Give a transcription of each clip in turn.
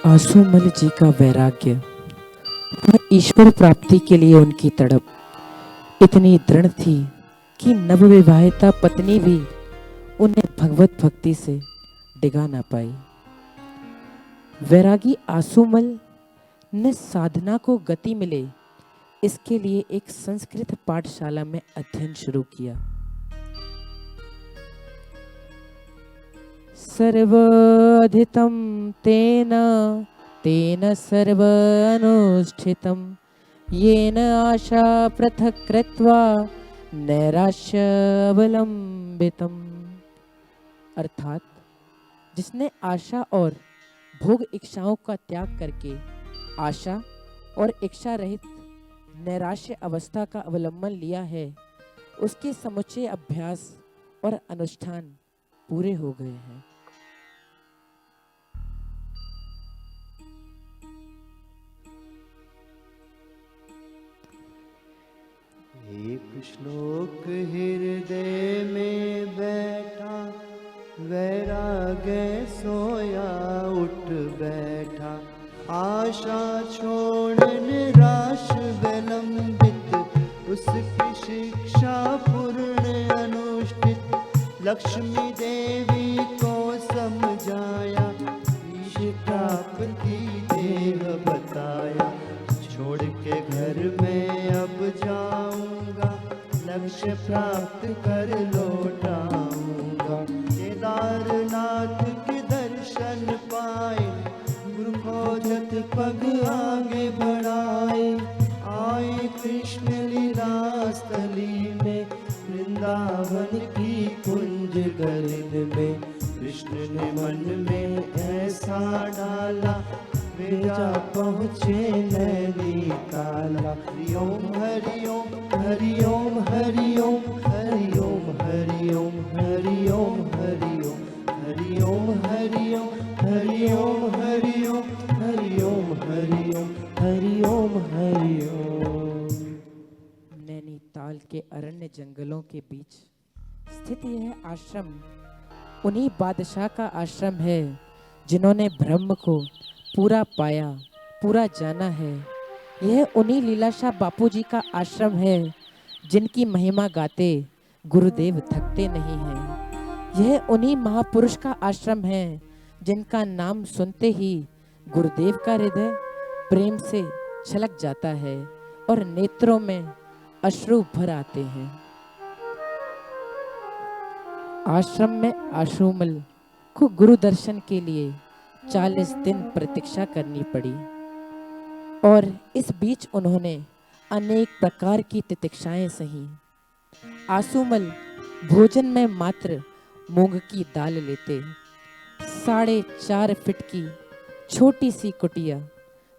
आसुमल जी का वैराग्य व ईश्वर प्राप्ति के लिए उनकी तड़प इतनी दृढ़ थी कि नवविवाहिता पत्नी भी उन्हें भगवत भक्ति से डिगा ना पाई। वैरागी आसुमल ने साधना को गति मिले इसके लिए एक संस्कृत पाठशाला में अध्ययन शुरू किया। सर्वाधितं तेन तेन सर्व अनुष्ठितं येन आशा पृथक् कृत्वा नैराश्य अवलंबितम्। अर्थात जिसने आशा और भोग इच्छाओं का त्याग करके आशा और इच्छा रहित नैराश्य अवस्था का अवलंबन लिया है, उसके समुच्चय अभ्यास और अनुष्ठान पूरे हो गए हैं। एक श्लोक हृदय में बैठा, वैराग्य सोया उठ बैठा। आशा छोड़ निराश विलंबित, उसकी शिक्षा पूर्ण अनुष्ठित। लक्ष्मी देवी को समझाया, ईश प्राप्ति देह बताया। छोड़ के घर में अब जाऊंगा, लक्ष्य प्राप्त कर लौटाऊंगा। केदारनाथ के दर्शन पाए, गुरु खोजत पग आगे बढ़ाए। आए कृष्ण लीला स्थली में, वृंदावन की कुंज गलिन में। कृष्ण ने मन में ऐसा डाला, जा पहुँचे नैनीताला। हरि ओम हरि ओम हरि ओम हरि ओम हरि ओम हरि ओम हरि ओम हरि ओम हरि ओम हरि ओम हरि ओम हरि ओम हरि ओम हरि ओम हरि ओम हरि ओम। नैनीताल के अरण्य जंगलों के बीच स्थित यह आश्रम उन्हीं बादशाह का आश्रम है जिन्होंने ब्रह्म को पूरा पाया, पूरा जाना है। यह उन्हीं लीलाशाह बापू जी का आश्रम है जिनकी महिमा गाते गुरुदेव थकते नहीं हैं। यह उन्हीं महापुरुष का आश्रम है जिनका नाम सुनते ही गुरुदेव का हृदय प्रेम से छलक जाता है और नेत्रों में अश्रु भर आते हैं। आश्रम में आशुमल को गुरु दर्शन के लिए 40 दिन प्रतीक्षा करनी पड़ी और इस बीच उन्होंने अनेक प्रकार की तितिक्षाएं सही। आसुमल भोजन में मात्र मूंग की दाल लेते। 4.5 फीट की छोटी सी कुटिया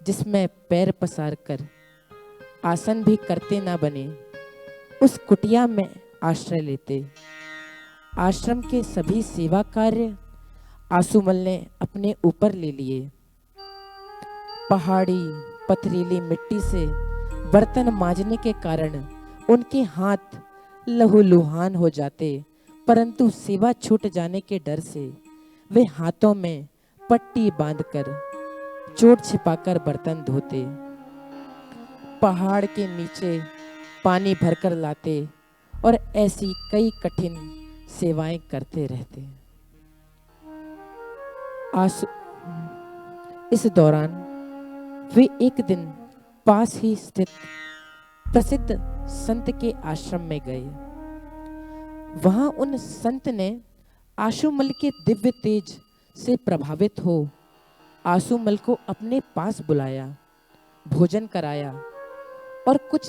जिसमें पैर पसार कर आसन भी करते ना बने, उस कुटिया में आश्रय लेते। आश्रम के सभी सेवा कार्य आसुमल ने अपने ऊपर ले लिए। पहाड़ी पथरीली मिट्टी से बर्तन मांजने के कारण उनके हाथ लहूलुहान हो जाते, परंतु सेवा छूट जाने के डर से वे हाथों में पट्टी बांधकर चोट छिपाकर बर्तन धोते। पहाड़ के नीचे पानी भरकर लाते और ऐसी कई कठिन सेवाएं करते रहते। इस दौरान वे एक दिन पास ही स्थित प्रसिद्ध संत के आश्रम में गए। वहां उन संत ने आशुमल के दिव्य तेज से प्रभावित हो आशुमल को अपने पास बुलाया, भोजन कराया और कुछ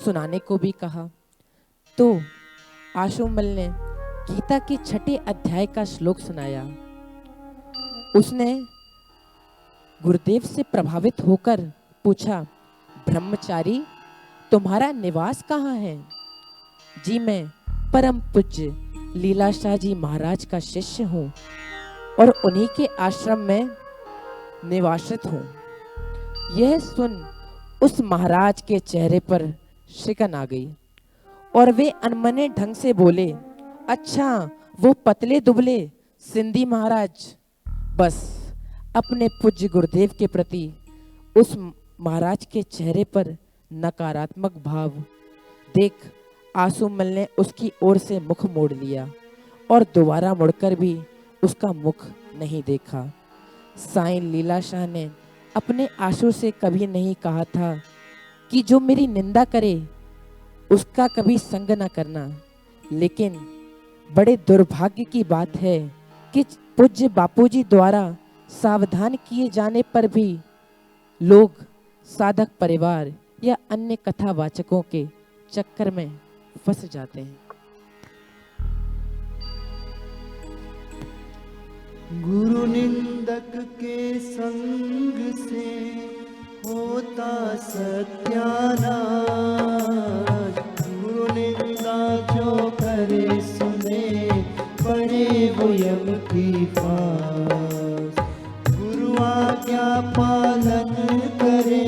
सुनाने को भी कहा। तो आशुमल ने गीता के 6 अध्याय का श्लोक सुनाया। उसने गुरुदेव से प्रभावित होकर पूछा, ब्रह्मचारी तुम्हारा निवास कहाँ है? जी मैं परम पूज्य लीलाशाह जी महाराज का शिष्य हूँ और उन्हीं के आश्रम में निवासित हूँ। यह सुन उस महाराज के चेहरे पर शिकन आ गई और वे अनमने ढंग से बोले, अच्छा वो पतले दुबले सिंधी महाराज, बस अपने पूज्य गुरुदेव के प्रति उस महाराज के चेहरे पर नकारात्मक भाव देख आंसूमल ने उसकी ओर से मुख मोड़ लिया और दोबारा मुड़कर भी उसका मुख नहीं देखा। साईं लीलाशाह ने अपने आंसू से कभी नहीं कहा था कि जो मेरी निंदा करे उसका कभी संग न करना, लेकिन बड़े दुर्भाग्य की बात है कि पूज्य बापूजी द्वारा सावधान किए जाने पर भी लोग साधक परिवार या अन्य कथावाचकों के चक्कर में फंस जाते हैं। गुरु निंदक के संग से होता सत्यानाश, गुरु निंदा जो करे सुने पड़े वो यम की फांस। गुरु आज्ञा पालन करे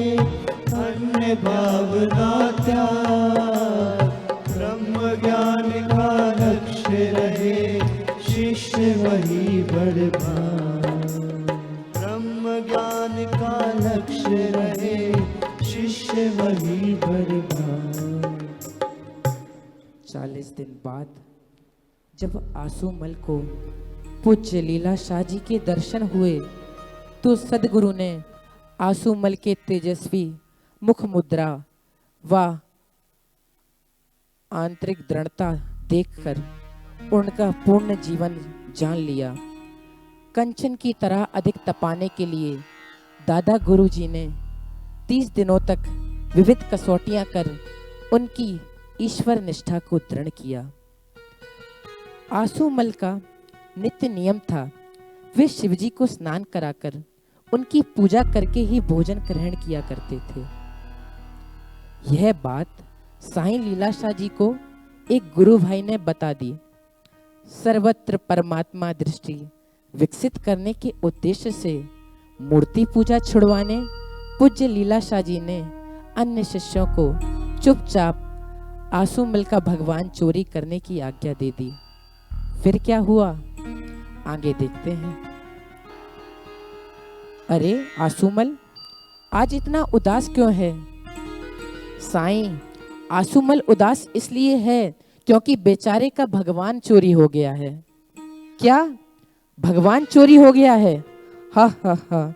अन्य भावना त्याग, ब्रह्म ज्ञान का लक्ष्य रहे शिष्य वही बड़भान। ब्रह्म ज्ञान का लक्ष्य रहे शिष्य वही बड़भान। 40 दिन बाद जब आंसूमल को पूज्य लीलाशाह जी के दर्शन हुए तो सदगुरु ने आंसूमल के तेजस्वी मुख मुद्रा व आंतरिक दृढ़ता देखकर उनका पूर्ण जीवन जान लिया। कंचन की तरह अधिक तपाने के लिए दादा गुरुजी ने 30 दिनों तक विविध कसौटियां कर उनकी ईश्वर निष्ठा को दृढ़ किया। आंसूमल का नित्य नियम था वे शिवजी को स्नान कराकर उनकी पूजा करके ही भोजन ग्रहण किया करते थे। यह बात साईं लीलाशाह जी को एक गुरु भाई ने बता दी। सर्वत्र परमात्मा दृष्टि विकसित करने के उद्देश्य से मूर्ति पूजा छुड़वाने पूज्य लीलाशाह जी ने अन्य शिष्यों को चुपचाप आंसूमल का भगवान चोरी करने की आज्ञा दे दी। फिर क्या हुआ आगे देखते हैं। अरे आंसूमल आज इतना उदास क्यों है? साईं आंसूमल उदास इसलिए है क्योंकि बेचारे का भगवान चोरी हो गया है। क्या भगवान चोरी हो गया है? हा हा हा,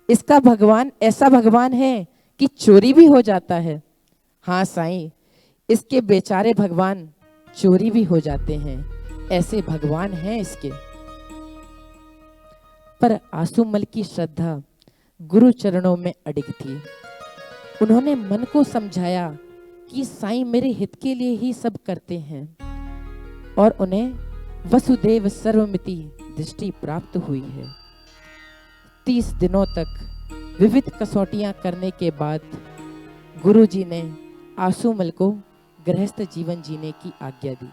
इसका भगवान ऐसा भगवान है कि चोरी भी हो जाता है। हाँ साईं, इसके बेचारे भगवान चोरी भी हो जाते हैं, ऐसे भगवान हैं इसके। पर आंसूमल की श्रद्धा गुरु चरणों में अडिग थी। उन्होंने मन को समझाया कि साईं मेरे हित के लिए ही सब करते हैं और उन्हें वसुदेव सर्वमिति दृष्टि प्राप्त हुई है। 30 दिनों तक विविध कसौटियां करने के बाद गुरुजी ने आंसूमल को गृहस्थ जीवन जीने की आज्ञा दी।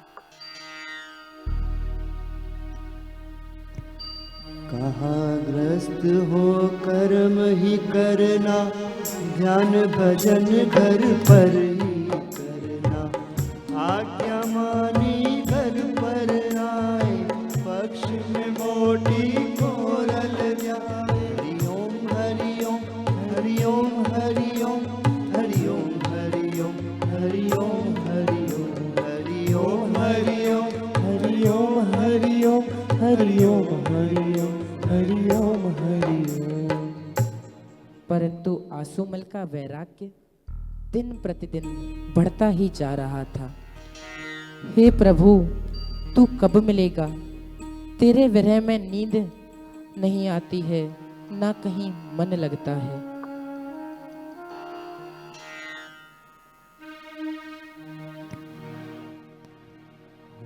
कहा ग्रस्त हो कर्म ही करना, ध्यान भजन घर पर ही करना। आज्ञा मानी घर पर आए, पक्ष में मोटी कोरल जाए। हरि ओम हरि ओम हरि ओम हरि ओम हरि ओम हरि ओम हरि ओम हरि ओम हरि ओम हरि ओम हरि ओम हरि ओम हरि ओम हरि ओम हरि ओम। परंतु आंसूमल का वैराग्य दिन प्रतिदिन बढ़ता ही जा रहा था। हे प्रभु, तू कब मिलेगा? तेरे विरह में नींद नहीं आती है, ना कहीं मन लगता है।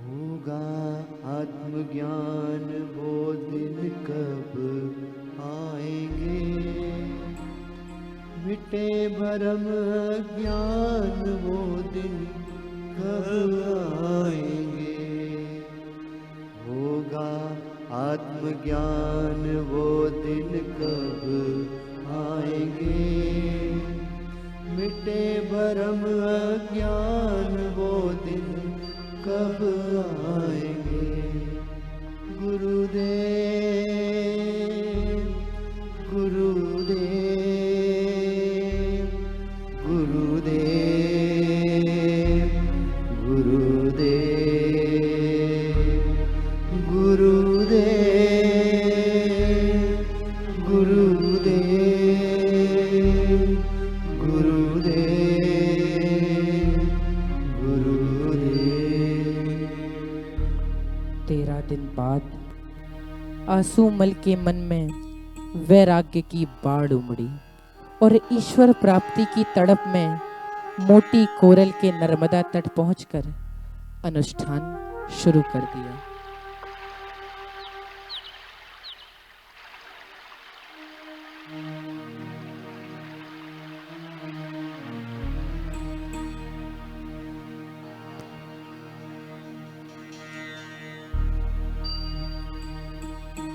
होगा आत्मज्ञान वो दिन कब आएंगे, मिटे भरम ज्ञान वो दिन कब आएंगे। होगा आत्मज्ञान वो दिन कब आएंगे, मिटे भरम ज्ञान वो दिन कब आएंगे। गुरुदेव आसूमल के मन में वैराग्य की बाढ़ उमड़ी और ईश्वर प्राप्ति की तड़प में मोटी कोरल के नर्मदा तट पहुंचकर अनुष्ठान शुरू कर दिया।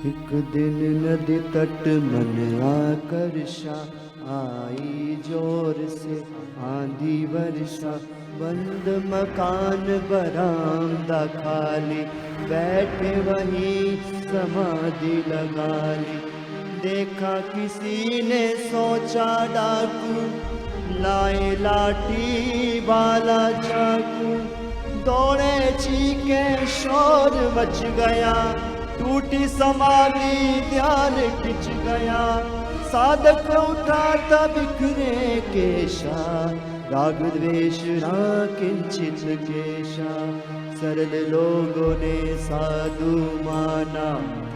एक दिन नदी तट मन आकर्षा, आई जोर से आंधी वर्षा। बंद मकान बरामदा खाली, बैठे वहीं समाधि लगा ली। देखा किसी ने सोचा डाकू, लाए लाठी वाला चाकू। दौड़े चीखे शोर मच गया, टूटी समाधि ध्यान खिंच गया। साधक उठा था बिखरे केशा, राग द्वेष ना किंचित केशा। सरल लोगों ने साधु माना,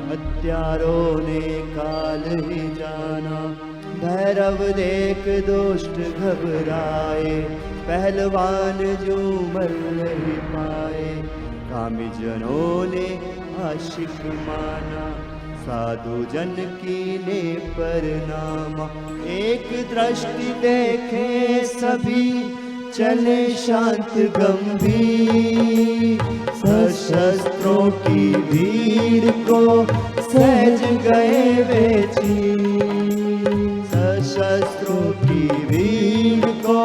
हत्यारों ने काल ही जाना। भैरव देख दुष्ट घबराए, पहलवान झूमर नहीं पाए। कामी जनों ने आशिक माना, साधु जन की ने परनामा। एक दृष्टि देखे सभी, चले शांत गंभीर। सशस्त्रों की भीड़ को सहज गए वे चीर। सशस्त्रों की भीड़ को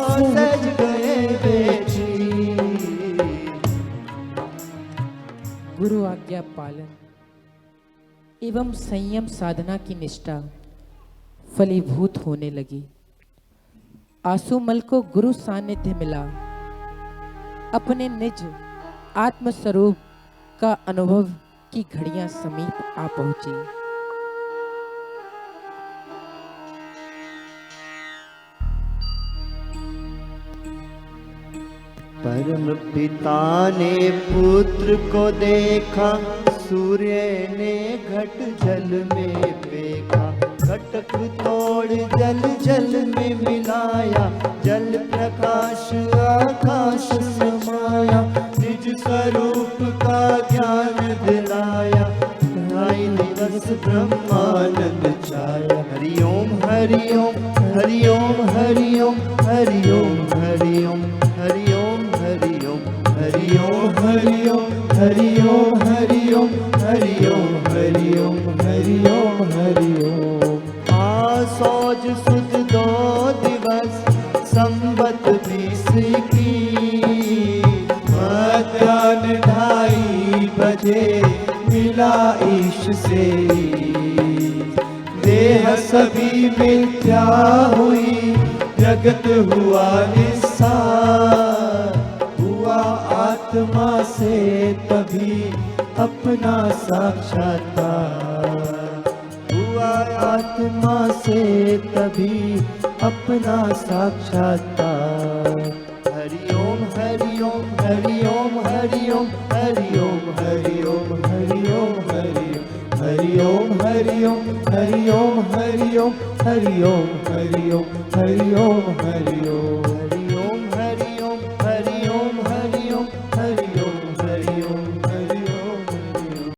सहज गए वे चीर। गुरु आज्ञा पालन एवं संयम साधना की निष्ठा फलीभूत होने लगी। आसूमल को गुरु सानिध्य मिला, अपने निज आत्मस्वरूप का अनुभव की घड़ियां समीप आ पहुंची। परम पिता ने पुत्र को देखा, सूर्य ने घट जल में फेंका। घटक तोड़ जल जल में मिलाया, जल प्रकाश आकाश समाया। निज स्वरूप का ज्ञान दिलाया, ढाई दिवस ब्रह्मानंद छाया। हरि ओम हरि ओम हरि ओम हरि ओम हरि ओम हरि ओम हरि ओम हरि ओम हरि ओम हरि ओम हरि ओम हरि ओम हरि ओम हरि ओम हरि ओम हरि ओम। सोज सुद 2 दिवस संबत 20 की। मध्याह्न 2:30 बजे मिला ईश से। देह सभी मिथ्या हुई, जगत हुआ निस्सार। हुआ आत्मा से तभी अपना साक्षात्कार। हुआ आत्मा से तभी अपना साक्षात्कार। हरि ओम हरि ओम हरि ओम हरि ओम हरि ओम हरि ओम हरि ओम हरि ओम हरि ओम हरि ओम हरि ओम हरि ओम हरि ओम हरि ओम हरि ओम हरि ओम।